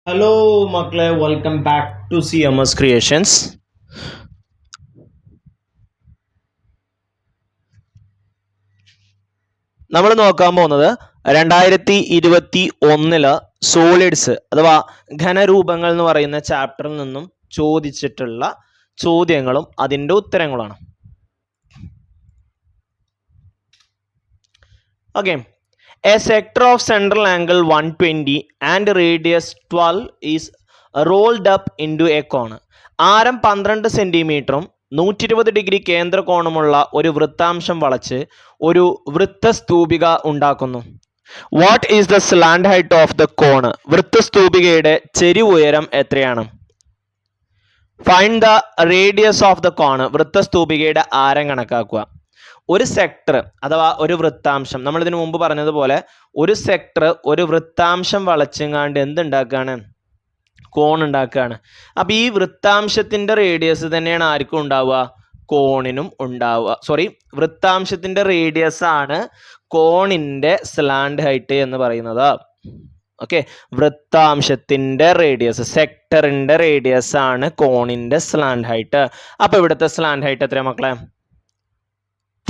Hello മക്കളെ, welcome back to CMS creations. നമ്മൾ നോക്കാൻ പോകുന്നത് 2021 സോളിഡ്സ് അഥവാ ഘനരൂപങ്ങൾ എന്ന് പറയുന്ന ചാപ്റ്ററിൽ നിന്നും ചോദിച്ചിട്ടുള്ള ചോദ്യങ്ങളും അതിൻ്റെ ഉത്തരങ്ങളുമാണ്. Okay, a sector of central angle 120 and radius 12 is rolled up into a cone. ആരം 12 സെന്റിമീറ്ററും 120 ഡിഗ്രി കേന്ദ്ര കോണുമുള്ള ഒരു വൃത്താംശം വളച്ച് ഒരു വൃത്തസ്തൂപിക ഉണ്ടാക്കുന്നു. What is the slant height of the cone? വൃത്തസ്തൂപികയുടെ ചെരിവ് ഉയരം എത്രയാണ്? Find the radius of the cone. വൃത്തസ്തൂപികയുടെ ആരം കണക്കാക്കുക. ഒരു സെക്ടർ അഥവാ ഒരു വൃത്താംശം, നമ്മൾ ഇതിനു മുമ്പ് പറഞ്ഞതുപോലെ ഒരു സെക്ടർ ഒരു വൃത്താംശം വളച്ചെങ്ങാണ്ട് എന്തുണ്ടാക്കുകയാണ്? കോൺ ഉണ്ടാക്കുകയാണ്. അപ്പൊ ഈ വൃത്താംശത്തിന്റെ റേഡിയസ് തന്നെയാണ് ആർക്കും ഉണ്ടാവുക? കോണിനും ഉണ്ടാവുക. വൃത്താംശത്തിന്റെ റേഡിയസ് ആണ് കോണിന്റെ സ്ലാന്റ് ഹൈറ്റ് എന്ന് പറയുന്നത്. ഓക്കെ, വൃത്താംശത്തിന്റെ റേഡിയസ്, സെക്ടറിന്റെ റേഡിയസ് ആണ് കോണിന്റെ സ്ലാന്റ് ഹൈറ്റ്. അപ്പൊ ഇവിടുത്തെ സ്ലാന്റ് ഹൈറ്റ് എത്രയാ മക്കളെ?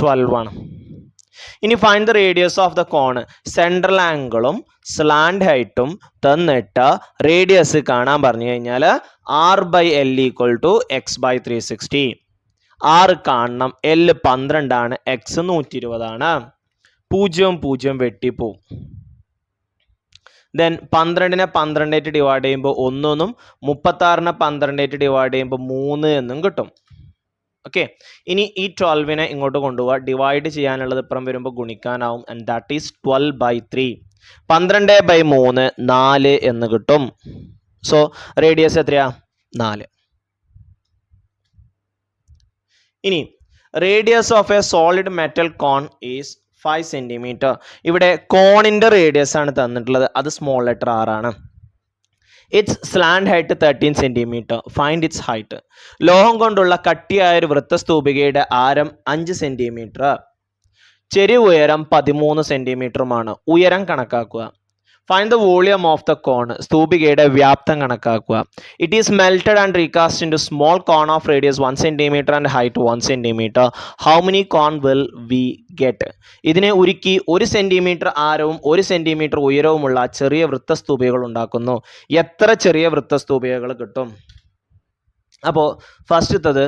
12 ആണ്. ഇനി find the radius of the cone. Central ആംഗിളും സ്ലാന്റ് ഹൈറ്റും തന്നിട്ട് റേഡിയസ് കാണാൻ പറഞ്ഞു കഴിഞ്ഞാൽ R/L = x/360. R കാണണം, L 12 ആണ്, x 120 ആണ്. 0 0 വെട്ടിപ്പോവും. ദെൻ 12നെ 12 ഡിവൈഡ് ചെയ്യുമ്പോൾ 1 എന്നും 36നെ 12 ഡിവൈഡ് ചെയ്യുമ്പോൾ 3 എന്നും കിട്ടും. ഓക്കെ, ഇനി ഈ 12നെ ഇങ്ങോട്ട് കൊണ്ടുപോവുക. ഡിവൈഡ് ചെയ്യാനുള്ളത് ഇപ്പുറം വരുമ്പോൾ ഗുണിക്കാനാവും. And that is 12/3. 12/3 4 എന്ന് കിട്ടും. സോ റേഡിയസ് എത്രയാ? 4. ഇനി radius of a solid metal cone is 5 centimetre. ഇവിടെ കോണിന്റെ റേഡിയസ് ആണ് തന്നിട്ടുള്ളത്, അത് സ്മോൾ ലെറ്റർ R ആണ്. Its slant height 13 centimetre. Find its height. ലോഹം കൊണ്ടുള്ള കട്ടിയായ ഒരു വൃത്തസ്തൂപികയുടെ ആരം 5 സെന്റിമീറ്റർ, ചെരിവ് ഉയരം 13 സെന്റിമീറ്ററുമാണ്. ഉയരം കണക്കാക്കുക. Find the volume of the cone. സ്തൂപികയുടെ വ്യാപ്തം കണക്കാക്കുക. It is melted and recast into small cone of radius 1 centimetre and height 1 centimetre. How many cone will we get? ഇതിനെ ഉരുക്കി 1 സെന്റിമീറ്റർ ആരവും 1 സെന്റിമീറ്റർ ഉയരവുമുള്ള ചെറിയ വൃത്തസ്തൂപികകൾ ഉണ്ടാക്കുന്നു. എത്ര ചെറിയ വൃത്തസ്തൂപികകൾ കിട്ടും? അപ്പോൾ ഫസ്റ്റത്തത്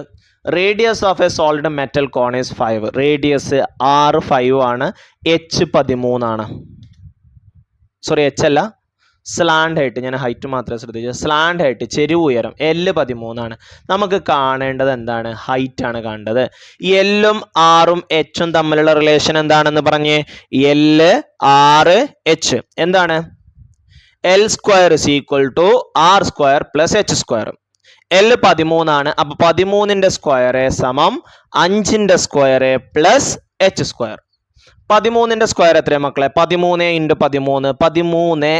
radius of a solid metal cone is 5. Radius R 5 ആണ്, H 13 ആണ്. H അല്ല, സ്ലാന്റ് ഹൈറ്റ്, ഞാൻ ഹൈറ്റ് മാത്രമേ ശ്രദ്ധിച്ചു. സ്ലാന്റ് ഹൈറ്റ്, ചെരിവ് ഉയരം L 13 ആണ്. നമുക്ക് കാണേണ്ടത് എന്താണ്? ഹൈറ്റ് ആണ് കാണേണ്ടത്. L-ഉം R-ഉം H-ഉം തമ്മിലുള്ള റിലേഷൻ എന്താണെന്ന് പറഞ്ഞേ? L R H എന്താണ്? L² = R² + H². L 13 ആണ്. അപ്പൊ 13ന്റെ സ്ക്വയർ സമം 5ന്റെ സ്ക്വയർ പ്ലസ് H². 13ന്റെ സ്ക്വയർ എത്രയാ മക്കളെ? 13 × 13 13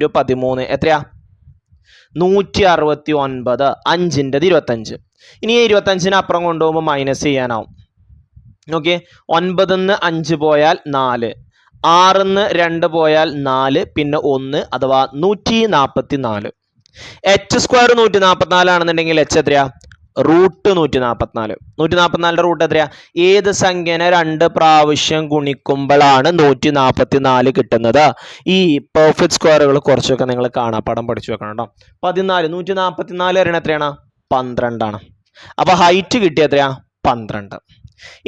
× 13 എത്രയാ? 169. 5ന്റെ 25. ഇനി 25നെ അപ്പുറം കൊണ്ടുപോകുമ്പോൾ മൈനസ് ചെയ്യാനാവും. ഓക്കെ, 9ന്ന് 5 പോയാൽ 4, 6ന്ന് 2 പോയാൽ 4, പിന്നെ 1, അഥവാ 144. H² 144 ആണെന്നുണ്ടെങ്കിൽ H എത്രയാ? √144. 144ന്റെ റൂട്ട് എത്രയാ? ഏത് സംഖ്യനെ 2 പ്രാവശ്യം ഗുണിക്കുമ്പോഴാണ് 144 കിട്ടുന്നത്? ഈ പെർഫെക്റ്റ് സ്ക്വയറുകൾ കുറച്ചൊക്കെ നിങ്ങൾ കാണാപ്പാഠം പഠിച്ചു വെക്കണം കേട്ടോ. 14 144 വരണ എത്രയാണ്? 12 ആണ്. അപ്പൊ ഹൈറ്റ് കിട്ടിയ എത്രയാ? 12.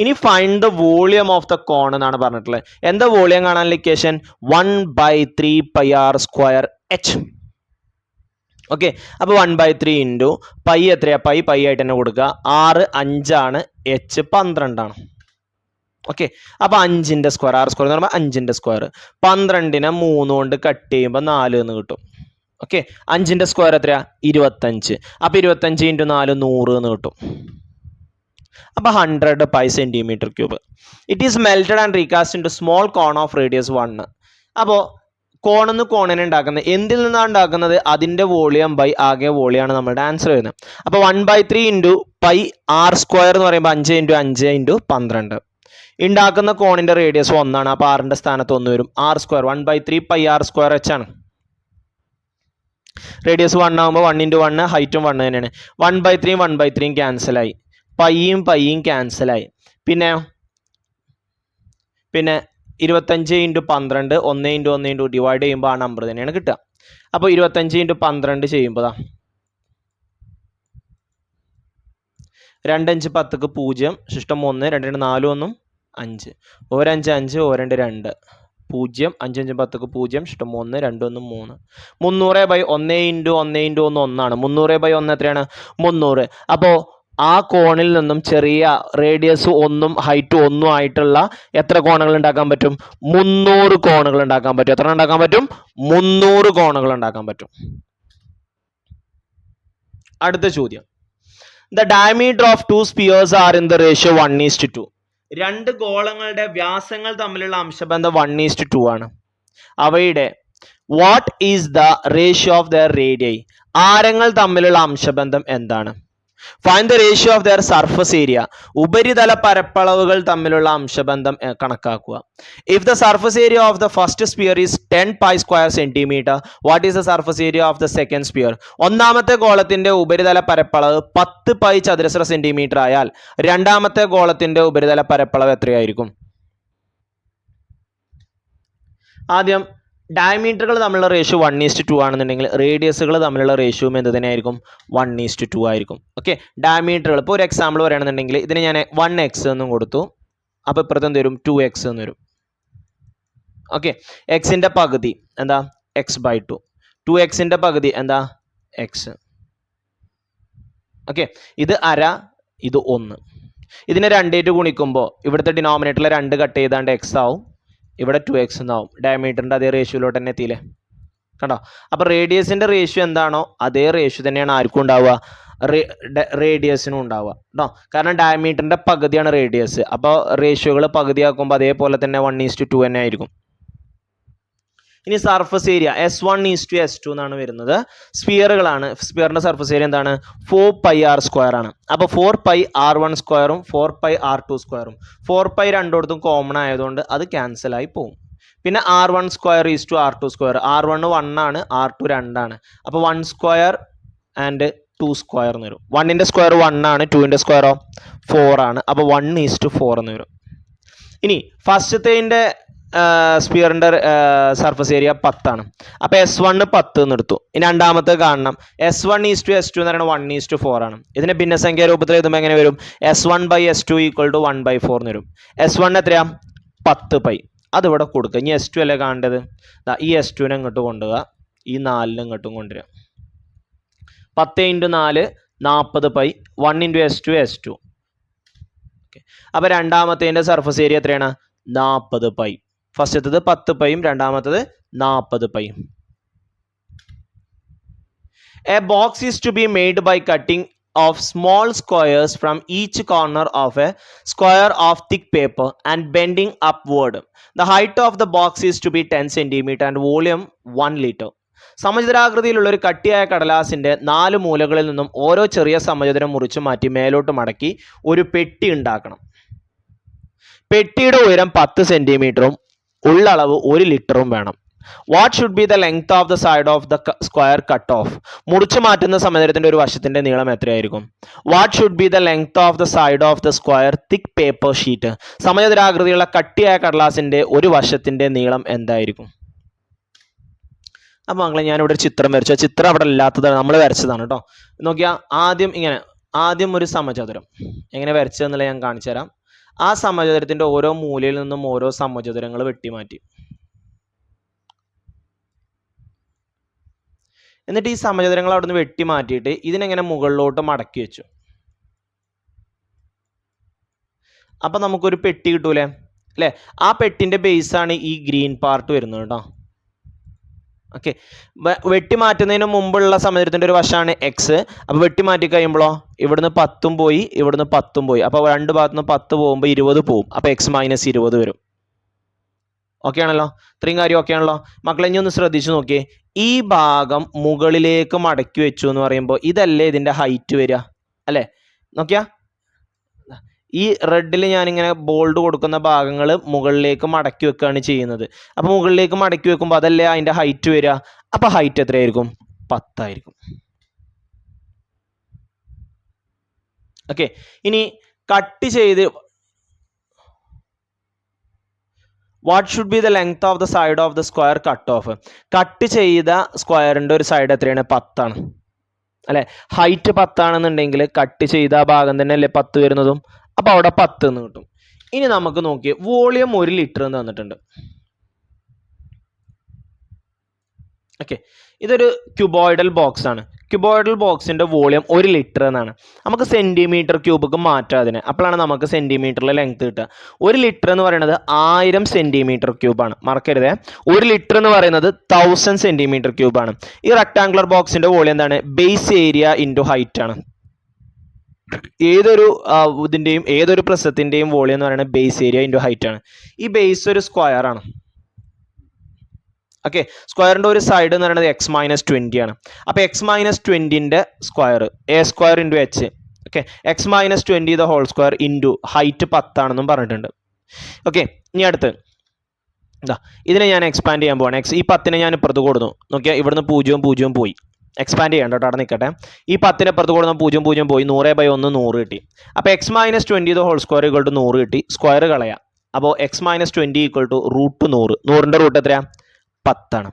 ഇനി find the volume of the cone എന്നാണ് പറഞ്ഞിട്ടുള്ളത്. എന്താ വോളിയം കാണാനുള്ള ഇക്വേഷൻ? 1/3πr² H. ഓക്കെ, അപ്പോൾ 1/3 ഇൻറ്റു പൈ എത്രയാ? പൈ ആയിട്ട് തന്നെ കൊടുക്കുക. R 5 ആണ്, H 12 ആണ്. ഓക്കെ, അപ്പോൾ 5ന്റെ സ്ക്വയർ, R² എന്ന് പറയുമ്പോൾ 5ന്റെ സ്ക്വയർ. 12നെ 3 കൊണ്ട് കട്ട് ചെയ്യുമ്പോൾ 4 എന്ന് കിട്ടും. ഓക്കെ, 5ന്റെ സ്ക്വയർ എത്രയാ? 25. അപ്പോൾ 25 × 4 100 എന്ന് കിട്ടും. അപ്പോൾ 100 pi centimetre cube. It is melted and recast into small cone of radius 1. അപ്പോൾ കോണെന്ന് കോണിനെ ഉണ്ടാക്കുന്നത് എന്തിൽ നിന്നാണ് ഉണ്ടാക്കുന്നത്? അതിന്റെ വോളിയം ബൈ ആകെ വോളിയമാണ് നമ്മുടെ ആൻസർ വരുന്നത്. അപ്പോൾ 1/3 ഇൻറ്റു പൈ R² എന്ന് പറയുമ്പോൾ 5 × 5 × 12. ഉണ്ടാക്കുന്ന കോണിന്റെ റേഡിയസ് 1 ആണ്. അപ്പോൾ R ന്റെ സ്ഥാനത്ത് 1 വരും. R² 1/3πr² H ആണ്. റേഡിയസ് 1 ആകുമ്പോൾ 1 × 1 ഹൈറ്റും 1 തന്നെയാണ്. 1/3 1/3 ക്യാൻസലായി, പൈയും ക്യാൻസലായി. പിന്നെ 25 × 12 1 × 1 ഡിവൈഡ് ചെയ്യുമ്പോൾ ആ നമ്പർ തന്നെയാണ് കിട്ടുക. അപ്പോൾ 25 × 12 ചെയ്യുമ്പോൾ 2 5 10 0 ശിഷ്ടം 1 2 2 4 1 5 1 5 5 1 2 2 0 5 5 10 0 ശിഷ്ടം 1 2 1 3 300/1 × 1 × 1 1 ആണ്. 300/1 എത്രയാണ്? 300. അപ്പോൾ ആ കോണിൽ നിന്നും ചെറിയ റേഡിയസ് 1 ഹൈറ്റ് 1 ആയിട്ടുള്ള എത്ര കോണുകൾ ഉണ്ടാക്കാൻ പറ്റും? 300 കോണുകൾ ഉണ്ടാക്കാൻ പറ്റും. എത്ര ഉണ്ടാക്കാൻ പറ്റും? 300 കോണുകൾ ഉണ്ടാക്കാൻ പറ്റും. അടുത്ത ചോദ്യം, the diameter of two spheres are in the ratio 1:2. രണ്ട് ഗോളങ്ങളുടെ വ്യാസങ്ങൾ തമ്മിലുള്ള അംശബന്ധം 1:2 ആണ്. അവയുടെ what is the ratio of their radii? ആരങ്ങൾ തമ്മിലുള്ള അംശബന്ധം എന്താണ്? Find the ratio of their surface area. ഉപരിതല പരപ്പളവുകൾ തമ്മിലുള്ള അംശബന്ധം കണക്കാക്കുക. If the surface area of the first sphere is 10 pi square centimeter, what is the surface area of the second sphere? ഒന്നാമത്തെ ഗോളത്തിന്റെ ഉപരിതല പരപ്പളവ് 10 pi ചതുരശ്ര സെന്റിമീറ്റർ ആയാൽ രണ്ടാമത്തെ ഗോളത്തിന്റെ ഉപരിതല പരപ്പളവ് എത്രയായിരിക്കും? ആദ്യം ഡയമീറ്ററുകൾ തമ്മിലുള്ള റേഷ്യോ 1:2 ആണെന്നുണ്ടെങ്കിൽ റേഡിയസുകൾ തമ്മിലുള്ള റേഷ്യോയും എന്ത് തന്നെയായിരിക്കും? 1:2 ആയിരിക്കും. ഓക്കെ, ഡയമീറ്ററുകൾ ഇപ്പോൾ ഒരു എക്സാമ്പിൾ പറയുകയാണെന്നുണ്ടെങ്കിൽ ഇതിന് ഞാൻ 1x എന്നും കൊടുത്തു. അപ്പോൾ ഇപ്പുറത്ത് എന്ത് വരും? 2x എന്ന് വരും. ഓക്കെ, എക്സിൻ്റെ പകുതി എന്താ? x/2. 2xൻ്റെ പകുതി എന്താ? x. ഓക്കെ, ഇത് അര, ഇത് 1. ഇതിനെ 2 ഗുണിക്കുമ്പോൾ ഇവിടുത്തെ ഡിനോമിനേറ്ററിലെ 2 കട്ട് ചെയ്താണ്ട് x ആവും, ഇവിടെ 2x എന്നാവും. ഡയമീറ്ററിൻ്റെ അതേ റേഷ്യോയിലോട്ട് തന്നെ എത്തിയില്ലേ? കണ്ടോ? അപ്പോൾ റേഡിയസിൻ്റെ റേഷ്യോ എന്താണോ അതേ റേഷ്യോ തന്നെയാണ് ആർക്കും ഉണ്ടാവുക? റേഡിയസിനും ഉണ്ടാവുക കേട്ടോ. കാരണം ഡയമീറ്ററിൻ്റെ പകുതിയാണ് റേഡിയസ്. അപ്പോൾ റേഷ്യോകൾ പകുതിയാക്കുമ്പോൾ അതേപോലെ തന്നെ 1:2 തന്നെ ആയിരിക്കും. ഇനി സർഫസ് ഏരിയ S1:S2 എന്നാണ് വരുന്നത്. സ്ഫിയറുകളാണ്. സ്ഫിയറിൻ്റെ സർഫസ് ഏരിയ എന്താണ്? 4πr² ആണ്. അപ്പോൾ 4πr1² 4πr2². 4π രണ്ടിടത്തും കോമൺ ആയതുകൊണ്ട് അത് ക്യാൻസലായി പോകും. പിന്നെ r1² r2². r1 1 ആണ്, r2 2 ആണ്. അപ്പോൾ 1² ആൻഡ് 2² എന്ന് വരും. 1ൻ്റെ സ്ക്വയർ 1 ആണ്, 2ൻ്റെ സ്ക്വയറോ 4 ആണ്. അപ്പോൾ 1:4 എന്ന് വരും. ഇനി ഫസ്റ്റത്തേൻ്റെ സ്ഫിയറിൻ്റെ സർഫസ് ഏരിയ 10 ആണ്. അപ്പോൾ S1 10 എന്ന് എടുത്തു. ഇനി രണ്ടാമത്തെ കാണണം. S1:S2 എന്ന് പറയുന്നത് 1:4 ആണ്. ഇതിനെ ഭിന്നസംഖ്യ രൂപത്തിൽ എഴുതുമ്പോൾ എങ്ങനെ വരും? S1/S2 = 1/4 എന്ന് വരും. S1 എത്രയാ? 10 പൈ. അതിവിടെ കൊടുക്കുക. ഇനി S2 അല്ലേ കാണേണ്ടത്? ഈ S2നെ ഇങ്ങോട്ട് കൊണ്ടുപോവുക, ഈ 4നെ ഇങ്ങോട്ടും കൊണ്ടുവരിക. 10 × 4 40 പൈ. 1 × S2 S2. ഓക്കെ, അപ്പോൾ രണ്ടാമത്തേൻ്റെ സർഫസ് ഏരിയ എത്രയാണ്? 40 പൈ. ഫസ്റ്റത്തത് 10 പൈയും രണ്ടാമത്തത് 40 പൈയും. A box is to be made by cutting of small squares from each corner of a square of thick paper and bending upward. The height of the box is to be 10 cm and volume 1 liter. സമചതുരാകൃതിയിലുള്ള ഒരു കട്ടിയായ കടലാസിൻ്റെ 4 മൂലകളിൽ നിന്നും ഓരോ ചെറിയ സമചതുരം മുറിച്ചു മാറ്റി മേലോട്ട് മടക്കി ഒരു പെട്ടി ഉണ്ടാക്കണം. പെട്ടിയുടെ ഉയരം 10 സെന്റിമീറ്ററും ഉള്ളളവ് 1 ലിറ്ററും വേണം. What should be the length of the side of the square cut off? മുറിച്ചു മാറ്റുന്ന സമചതുരത്തിന്റെ ഒരു വശത്തിന്റെ നീളം എത്രയായിരിക്കും? What should be the length of the side of the square thick paper sheet? സമചതുരാകൃതിയുള്ള കട്ടിയായ കടലാസിന്റെ ഒരു വശത്തിന്റെ നീളം എന്തായിരിക്കും? അപ്പോൾ മക്കളെ ഞാനിവിടെ ഒരു ചിത്രം വരച്ചു. ചിത്രം അവിടെ ഇല്ലാത്തതാണ്, നമ്മൾ വരച്ചതാണ് കേട്ടോ. നോക്കിയാൽ ആദ്യം ഒരു സമചതുരം എങ്ങനെ വരച്ചതെന്നുള്ള ഞാൻ കാണിച്ചു തരാം. ആ സമചതുരത്തിന്റെ ഓരോ മൂലയിൽ നിന്നും ഓരോ സമചതുരങ്ങൾ വെട്ടിമാറ്റി. എന്നിട്ട് ഈ സമചതുരങ്ങൾ അവിടെ നിന്ന് വെട്ടിമാറ്റിയിട്ട് ഇതിനെങ്ങനെ മുകളിലോട്ട് മടക്കി വെച്ചു. അപ്പൊ നമുക്കൊരു പെട്ടി കിട്ടൂലേ അല്ലേ? ആ പെട്ടിന്റെ ബേസാണ് ഈ ഗ്രീൻ പാർട്ട് വരുന്നത് കേട്ടോ. ഓക്കെ, വെട്ടിമാറ്റുന്നതിന് മുമ്പുള്ള സമചതുരത്തിന്റെ ഒരു വശമാണ് എക്സ്. അപ്പോൾ വെട്ടിമാറ്റി കഴിയുമ്പോഴോ ഇവിടുന്ന് 10 പോയി, ഇവിടുന്ന് 10 പോയി. അപ്പോൾ രണ്ട് ഭാഗത്തുനിന്ന് 10 പോകുമ്പോൾ 20 പോകും. അപ്പോൾ x-20 വരും. ഓക്കെ ആണല്ലോ? ഇത്രയും കാര്യം ഓക്കെ ആണല്ലോ മക്കളെ? ഇനി ഒന്ന് ശ്രദ്ധിച്ചു നോക്കിയേ. ഈ ഭാഗം മുകളിലേക്ക് മടക്കി വെച്ചു എന്ന് പറയുമ്പോൾ ഇതല്ലേ ഇതിൻ്റെ ഹൈറ്റ് വരിക അല്ലേ? നോക്കിയാ ഈ റെഡിൽ ഞാനിങ്ങനെ ബോൾഡ് കൊടുക്കുന്ന ഭാഗങ്ങൾ മുകളിലേക്ക് മടക്കി വെക്കുകയാണ് ചെയ്യുന്നത്. അപ്പോൾ മുകളിലേക്ക് മടക്കി വെക്കുമ്പോൾ അതല്ലേ അതിൻ്റെ ഹൈറ്റ് വരിക. അപ്പോൾ ഹൈറ്റ് എത്രയായിരിക്കും? 10 ആയിരിക്കും. ഓക്കെ, ഇനി കട്ട് ചെയ്ത് what should be the length of the side of the square cut of. Cut ചെയ്ത സ്ക്വയറിൻ്റെ ഒരു സൈഡ് എത്രയാണ്? 10 ആണ് അല്ലെ. ഹൈറ്റ് 10 ആണെന്നുണ്ടെങ്കിൽ കട്ട് ചെയ്ത ആ ഭാഗം തന്നെ അല്ലേ 10 വരുന്നതും, അപ്പോൾ അവിടെ 10 എന്ന് കിട്ടും. ഇനി നമുക്ക് നോക്കിയേ, വോളിയം 1 ലിറ്റർ എന്ന് തന്നിട്ടുണ്ട്. ഓക്കെ, ഇതൊരു ക്യൂബോയിഡൽ ബോക്സ് ആണ്. ക്യൂബോയിഡൽ ബോക്സിന്റെ വോളിയം 1 ലിറ്റർ എന്നാണ്. നമുക്ക് സെന്റിമീറ്റർ ക്യൂബിക്ക് മാറ്റാം അതിനെ, അപ്പോഴാണ് നമുക്ക് സെന്റിമീറ്ററിലെ ലെങ്ത് കിട്ടുക. 1 ലിറ്റർ എന്ന് പറയുന്നത് 1000 സെന്റിമീറ്റർ ക്യൂബാണ്. മറക്കരുതേ, 1 ലിറ്റർ എന്ന് പറയുന്നത് 1000 സെന്റിമീറ്റർ ക്യൂബാണ്. ഈ റെക്ടാങ്കുലർ ബോക്സിന്റെ വോളിയം എന്താണ്? ബേസ് ഏരിയ ഇൻറ്റു ഹൈറ്റ് ആണ്. ഏതൊരു ഇതിന്റെയും ഏതൊരു പ്രസത്തിന്റെയും വോളിയം എന്ന് പറയുന്നത് ബേസ് ഏരിയ ഇൻറ്റു ഹൈറ്റ് ആണ്. ഈ ബേസ് ഒരു സ്ക്വയർ ആണ്. ഓക്കെ, സ്ക്വയറിൻ്റെ ഒരു സൈഡ് എന്ന് പറയുന്നത് x-20 ആണ്. അപ്പോൾ x-20ൻ്റെ square a² into h. Okay, x-20 the whole square into height 10 ആണെന്നും പറഞ്ഞിട്ടുണ്ട്. ഓക്കെ, ഇനി അടുത്ത് ഇതാ ഇതിനെ ഞാൻ എക്സ്പാൻഡ് ചെയ്യാൻ പോവാണ്. ഈ 10നെ ഞാൻ ഇപ്പുറത്ത് കൊടുത്തു. നോക്കിയാൽ ഇവിടുന്ന് 0 0 പോയി. എക്സ്പാൻഡ് ചെയ്യണ്ട കേട്ടോ, അവിടെ നിൽക്കട്ടെ. ഈ 10നെ ഇപ്പുറത്ത് കൊടുത്ത 0 0 പോയി. 100/1 100 കിട്ടി. അപ്പോൾ x-20 the whole square equal to 100 കിട്ടി. സ്ക്വയർ കളയാം. അപ്പോൾ x-20 ഈക്വൽ ടു √100. 100ൻ്റെ റൂട്ട് എത്രയാണ്? 10 ആണ്.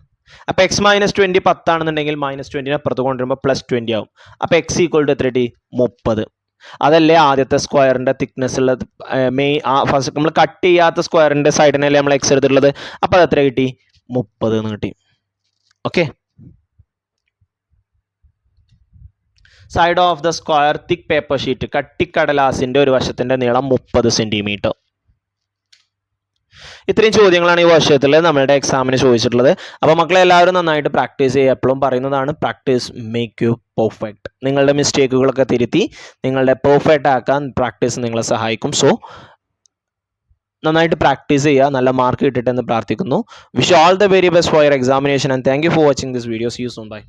അപ്പോൾ x-20 10 ആണെന്നുണ്ടെങ്കിൽ -20നെ അപ്പുറത്ത് കൊണ്ടുവരുമ്പോൾ +20 ആവും. അപ്പോൾ x ഈക്വൽ ടു എത്ര കിട്ടി? 30. അതല്ലേ ആദ്യത്തെ സ്ക്വയറിൻ്റെ തിക്നെസ് ഉള്ളത്. ഫസ്റ്റ് നമ്മൾ കട്ട് ചെയ്യാത്ത സ്ക്വയറിൻ്റെ സൈഡിനല്ലേ നമ്മൾ x എടുത്തിട്ടുള്ളത്. അപ്പോൾ അത് എത്ര കിട്ടി? 30 എന്ന് കിട്ടി. Okay, side of the square thick paper sheet, കട്ടിക്കടലാസിൻ്റെ ഒരു വശത്തിൻ്റെ നീളം 30 സെൻറ്റിമീറ്റർ. ഇത്രയും ചോദ്യങ്ങളാണ് ഈ വർഷത്തിൽ നമ്മളുടെ എക്സാമിന് ചോദിച്ചിട്ടുള്ളത്. അപ്പോൾ മക്കളെ എല്ലാവരും നന്നായിട്ട് പ്രാക്ടീസ് ചെയ്യുക. എപ്പോഴും പറയുന്നതാണ്, പ്രാക്ടീസ് മേക്ക് യു പെർഫെക്റ്റ്. നിങ്ങളുടെ മിസ്റ്റേക്കുകളൊക്കെ തിരുത്തി നിങ്ങളുടെ പെർഫെക്റ്റ് ആക്കാൻ പ്രാക്ടീസ് നിങ്ങളെ സഹായിക്കും. സോ നന്നായിട്ട് പ്രാക്ടീസ് ചെയ്യുക, നല്ല മാർക്ക് കിട്ടട്ടെ എന്ന് പ്രാർത്ഥിക്കുന്നു. Wish all the very best for your examination and thank you for watching this video. See you soon. By.